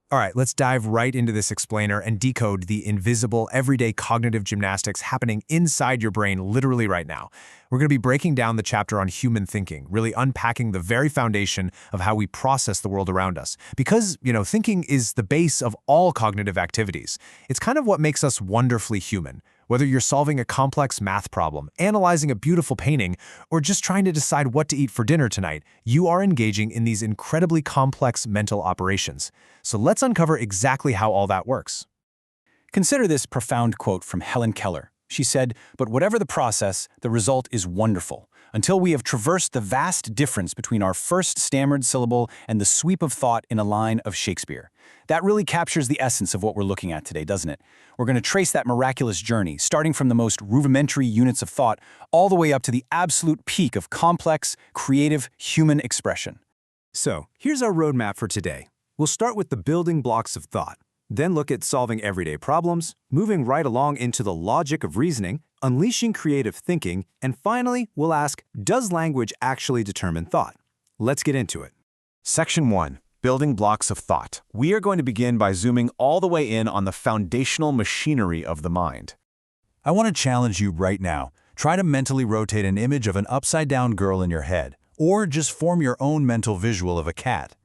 All right, let's dive right into this explainer and decode the invisible, everyday cognitive gymnastics happening inside your brain literally right now. We're going to be breaking down the chapter on human thinking, really unpacking the very foundation of how we process the world around us. Because, thinking is the base of all cognitive activities. It's kind of what makes us wonderfully human. Whether you're solving a complex math problem, analyzing a beautiful painting, or just trying to decide what to eat for dinner tonight, you are engaging in these incredibly complex mental operations. So let's uncover exactly how all that works. Consider this profound quote from Helen Keller. She said, "But whatever the process, the result is wonderful, until we have traversed the vast difference between our first stammered syllable and the sweep of thought in a line of Shakespeare." That really captures the essence of what we're looking at today, doesn't it? We're going to trace that miraculous journey, starting from the most rudimentary units of thought, all the way up to the absolute peak of complex, creative human expression. So, here's our roadmap for today. We'll start with the building blocks of thought, then look at solving everyday problems, moving right along into the logic of reasoning, unleashing creative thinking, and finally, we'll ask, does language actually determine thought? Let's get into it. Section 1. Building blocks of thought. We are going to begin by zooming all the way in on the foundational machinery of the mind. I want to challenge you right now. Try to mentally rotate an image of an upside-down girl in your head, or just form your own mental visual of a cat.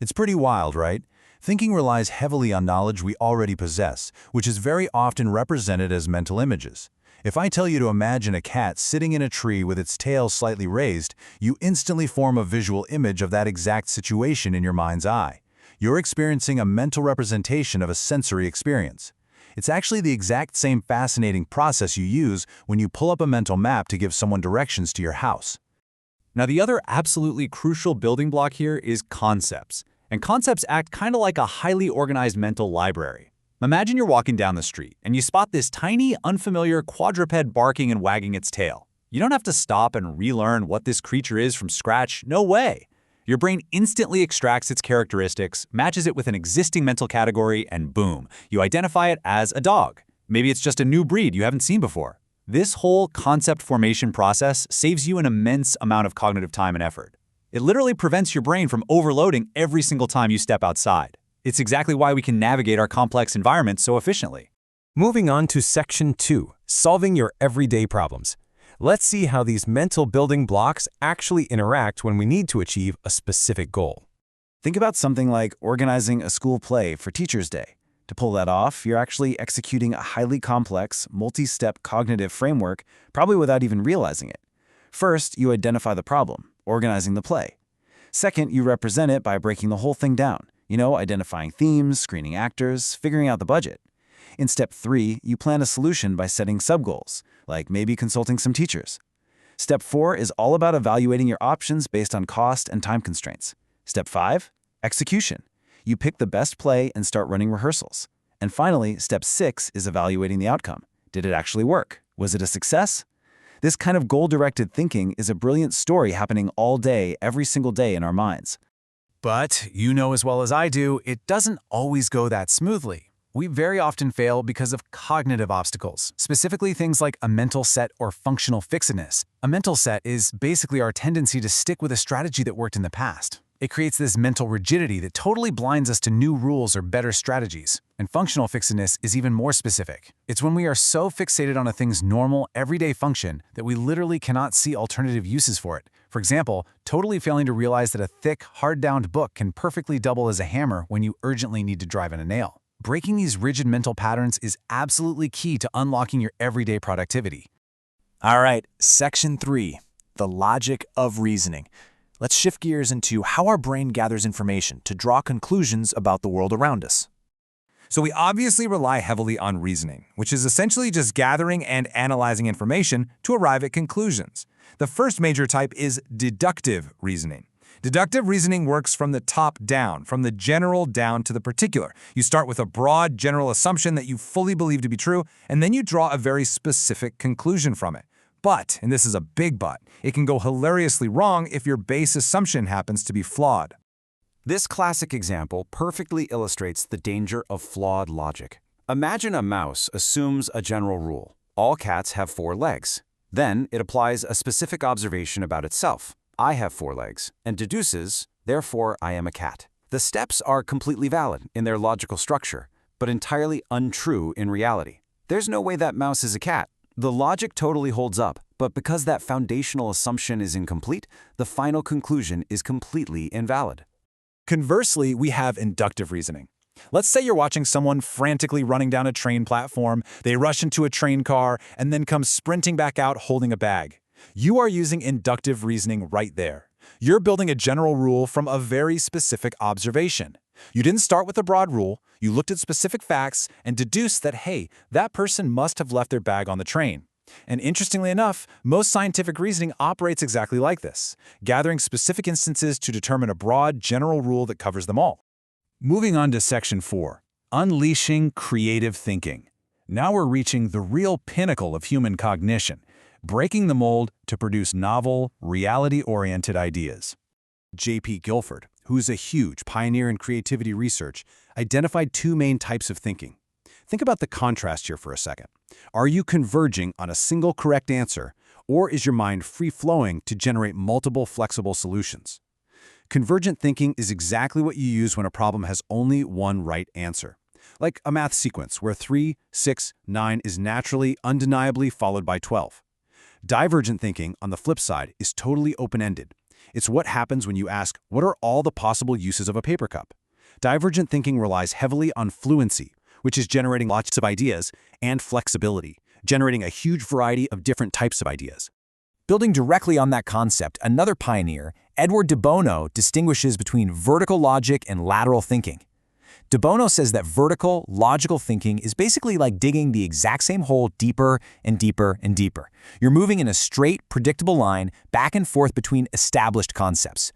It's pretty wild, right? Thinking relies heavily on knowledge we already possess, which is very often represented as mental images. If I tell you to imagine a cat sitting in a tree with its tail slightly raised, you instantly form a visual image of that exact situation in your mind's eye. You're experiencing a mental representation of a sensory experience. It's actually the exact same fascinating process you use when you pull up a mental map to give someone directions to your house. Now, the other absolutely crucial building block here is concepts. And concepts act kind of like a highly organized mental library. Imagine you're walking down the street and you spot this tiny, unfamiliar quadruped barking and wagging its tail. You don't have to stop and relearn what this creature is from scratch. No way. Your brain instantly extracts its characteristics, matches it with an existing mental category, and boom, you identify it as a dog. Maybe it's just a new breed you haven't seen before. This whole concept formation process saves you an immense amount of cognitive time and effort. It literally prevents your brain from overloading every single time you step outside. It's exactly why we can navigate our complex environment so efficiently. Moving on to Section 2, solving your everyday problems. Let's see how these mental building blocks actually interact when we need to achieve a specific goal. Think about something like organizing a school play for Teachers' Day. To pull that off, you're actually executing a highly complex, multi-step cognitive framework, probably without even realizing it. First, you identify the problem, organizing the play. Second, you represent it by breaking the whole thing down. Identifying themes, screening actors, figuring out the budget. In step 3, you plan a solution by setting sub-goals, like maybe consulting some teachers. Step 4 is all about evaluating your options based on cost and time constraints. Step 5, execution. You pick the best play and start running rehearsals. And finally, step 6 is evaluating the outcome. Did it actually work? Was it a success? This kind of goal-directed thinking is a brilliant story happening all day, every single day in our minds. But you know as well as I do, it doesn't always go that smoothly. We very often fail because of cognitive obstacles, specifically things like a mental set or functional fixedness. A mental set is basically our tendency to stick with a strategy that worked in the past. It creates this mental rigidity that totally blinds us to new rules or better strategies. And functional fixedness is even more specific. It's when we are so fixated on a thing's normal, everyday function that we literally cannot see alternative uses for it. For example, totally failing to realize that a thick, hard-bound book can perfectly double as a hammer when you urgently need to drive in a nail. Breaking these rigid mental patterns is absolutely key to unlocking your everyday productivity. All right, Section 3, the logic of reasoning. Let's shift gears into how our brain gathers information to draw conclusions about the world around us. So we obviously rely heavily on reasoning, which is essentially just gathering and analyzing information to arrive at conclusions. The first major type is deductive reasoning. Deductive reasoning works from the top down, from the general down to the particular. You start with a broad general assumption that you fully believe to be true, and then you draw a very specific conclusion from it. But, and this is a big but, it can go hilariously wrong if your base assumption happens to be flawed. This classic example perfectly illustrates the danger of flawed logic. Imagine a mouse assumes a general rule. All cats have 4 legs. Then it applies a specific observation about itself. I have 4 legs, and deduces, therefore I am a cat. The steps are completely valid in their logical structure, but entirely untrue in reality. There's no way that mouse is a cat. The logic totally holds up, but because that foundational assumption is incomplete, the final conclusion is completely invalid. Conversely, we have inductive reasoning. Let's say you're watching someone frantically running down a train platform, they rush into a train car, and then come sprinting back out holding a bag. You are using inductive reasoning right there. You're building a general rule from a very specific observation. You didn't start with a broad rule, you looked at specific facts and deduced that, hey, that person must have left their bag on the train. And interestingly enough, most scientific reasoning operates exactly like this, gathering specific instances to determine a broad, general rule that covers them all. Moving on to Section 4, Unleashing Creative Thinking. Now we're reaching the real pinnacle of human cognition, breaking the mold to produce novel, reality-oriented ideas. J.P. Guilford, who's a huge pioneer in creativity research, identified two main types of thinking. Think about the contrast here for a second. Are you converging on a single correct answer, or is your mind free-flowing to generate multiple flexible solutions? Convergent thinking is exactly what you use when a problem has only one right answer. Like a math sequence where 3, 6, 9 is naturally, undeniably followed by 12. Divergent thinking, on the flip side, is totally open-ended. It's what happens when you ask, what are all the possible uses of a paper cup? Divergent thinking relies heavily on fluency, which is generating lots of ideas, and flexibility, generating a huge variety of different types of ideas. Building directly on that concept, another pioneer, Edward de Bono, distinguishes between vertical logic and lateral thinking. De Bono says that vertical, logical thinking is basically like digging the exact same hole deeper and deeper and deeper. You're moving in a straight, predictable line back and forth between established concepts.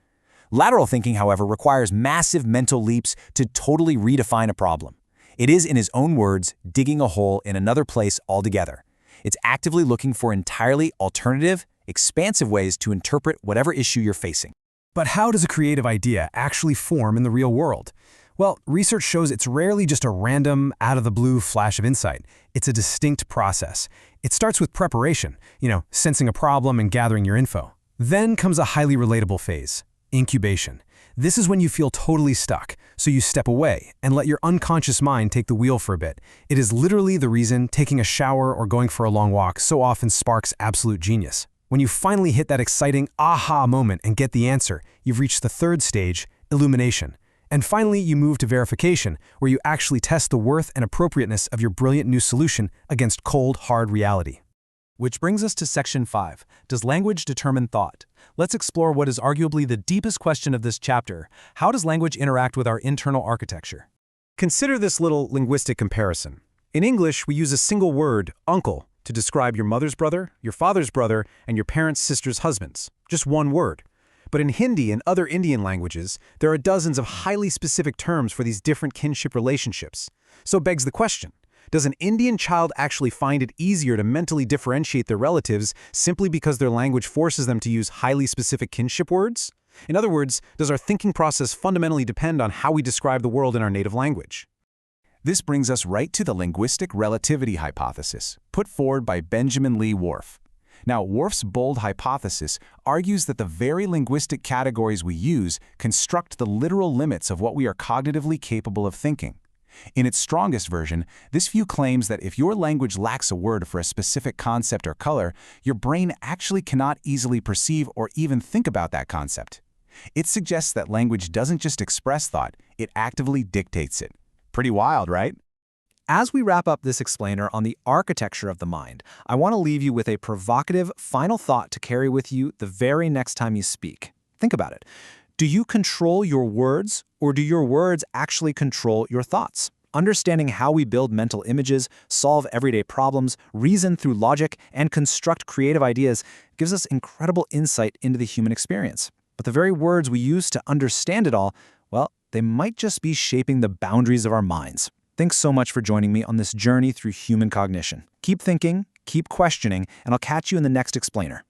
Lateral thinking, however, requires massive mental leaps to totally redefine a problem. It is, in his own words, digging a hole in another place altogether. It's actively looking for entirely alternative, expansive ways to interpret whatever issue you're facing. But how does a creative idea actually form in the real world? Well, research shows it's rarely just a random, out-of-the-blue flash of insight. It's a distinct process. It starts with preparation, sensing a problem and gathering your info. Then comes a highly relatable phase, incubation. This is when you feel totally stuck, so you step away and let your unconscious mind take the wheel for a bit. It is literally the reason taking a shower or going for a long walk so often sparks absolute genius. When you finally hit that exciting aha moment and get the answer, you've reached the third stage, illumination. And finally, you move to verification, where you actually test the worth and appropriateness of your brilliant new solution against cold, hard reality. Which brings us to Section 5, Does Language Determine Thought? Let's explore what is arguably the deepest question of this chapter. How does language interact with our internal architecture? Consider this little linguistic comparison. In English, we use a single word, uncle, to describe your mother's brother, your father's brother, and your parents' sister's husbands. Just one word. But in Hindi and other Indian languages, there are dozens of highly specific terms for these different kinship relationships. So begs the question, does an Indian child actually find it easier to mentally differentiate their relatives simply because their language forces them to use highly specific kinship words? In other words, does our thinking process fundamentally depend on how we describe the world in our native language? This brings us right to the linguistic relativity hypothesis, put forward by Benjamin Lee Whorf. Now, Whorf's bold hypothesis argues that the very linguistic categories we use construct the literal limits of what we are cognitively capable of thinking. In its strongest version, this view claims that if your language lacks a word for a specific concept or color, your brain actually cannot easily perceive or even think about that concept. It suggests that language doesn't just express thought, it actively dictates it. Pretty wild, right? As we wrap up this explainer on the architecture of the mind, I want to leave you with a provocative final thought to carry with you the very next time you speak. Think about it. Do you control your words, or do your words actually control your thoughts? Understanding how we build mental images, solve everyday problems, reason through logic, and construct creative ideas gives us incredible insight into the human experience. But the very words we use to understand it all, well, they might just be shaping the boundaries of our minds. Thanks so much for joining me on this journey through human cognition. Keep thinking, keep questioning, and I'll catch you in the next explainer.